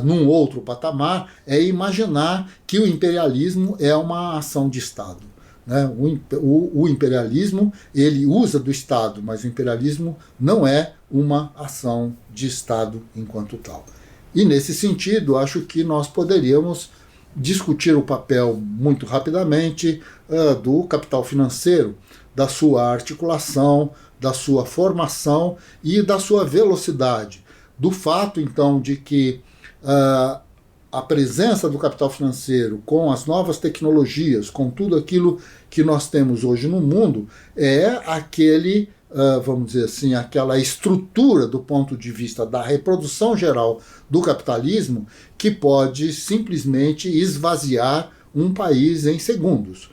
num outro patamar é imaginar que o imperialismo é uma ação de Estado. Né? O imperialismo ele usa do Estado, mas o imperialismo não é uma ação de Estado enquanto tal. E nesse sentido, acho que nós poderíamos discutir o papel muito rapidamente do capital financeiro, da sua articulação, da sua formação e da sua velocidade. Do fato, então, de que a presença do capital financeiro com as novas tecnologias, com tudo aquilo que nós temos hoje no mundo, é aquele, vamos dizer assim, aquela estrutura do ponto de vista da reprodução geral do capitalismo que pode simplesmente esvaziar um país em segundos.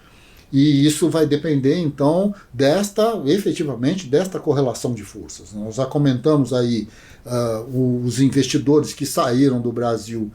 E isso vai depender, então, efetivamente, desta correlação de forças. Nós já comentamos aí os investidores que saíram do Brasil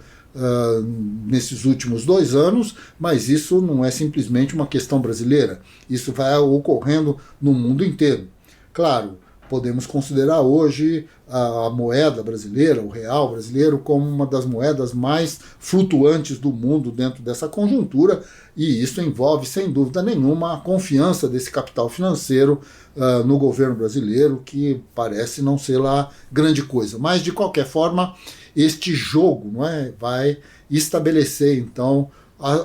nesses últimos 2 anos, mas isso não é simplesmente uma questão brasileira. Isso vai ocorrendo no mundo inteiro. Claro, podemos considerar hoje a moeda brasileira, o real brasileiro, como uma das moedas mais flutuantes do mundo dentro dessa conjuntura, e isso envolve, sem dúvida nenhuma, a confiança desse capital financeiro no governo brasileiro, que parece não ser lá grande coisa. Mas, de qualquer forma, este jogo, não é, vai estabelecer, então,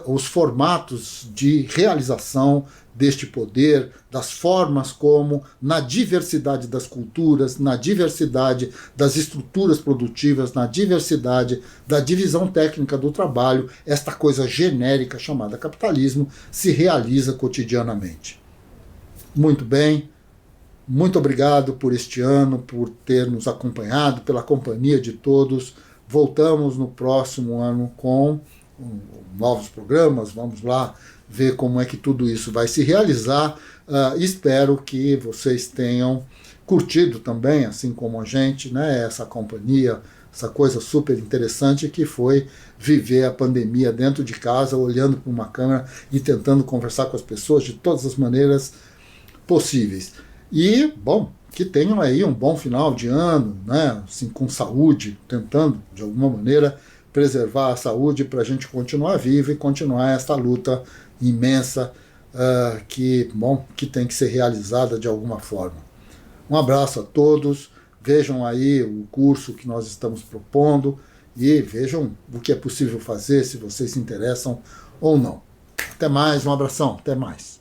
os formatos de realização deste poder, das formas como, na diversidade das culturas, na diversidade das estruturas produtivas, na diversidade da divisão técnica do trabalho, esta coisa genérica chamada capitalismo se realiza cotidianamente. Muito bem, muito obrigado por este ano, por ter nos acompanhado, pela companhia de todos. Voltamos no próximo ano com novos programas, vamos lá ver como é que tudo isso vai se realizar. Espero que vocês tenham curtido também, assim como a gente, né, essa companhia, essa coisa super interessante que foi viver a pandemia dentro de casa, olhando para uma câmera e tentando conversar com as pessoas de todas as maneiras possíveis. E, bom, que tenham aí um bom final de ano, né, assim, com saúde, tentando, de alguma maneira, preservar a saúde para a gente continuar vivo e continuar essa luta imensa que tem que ser realizada de alguma forma. Um abraço a todos, vejam aí o curso que nós estamos propondo e vejam o que é possível fazer, se vocês se interessam ou não. Até mais, um abração, até mais.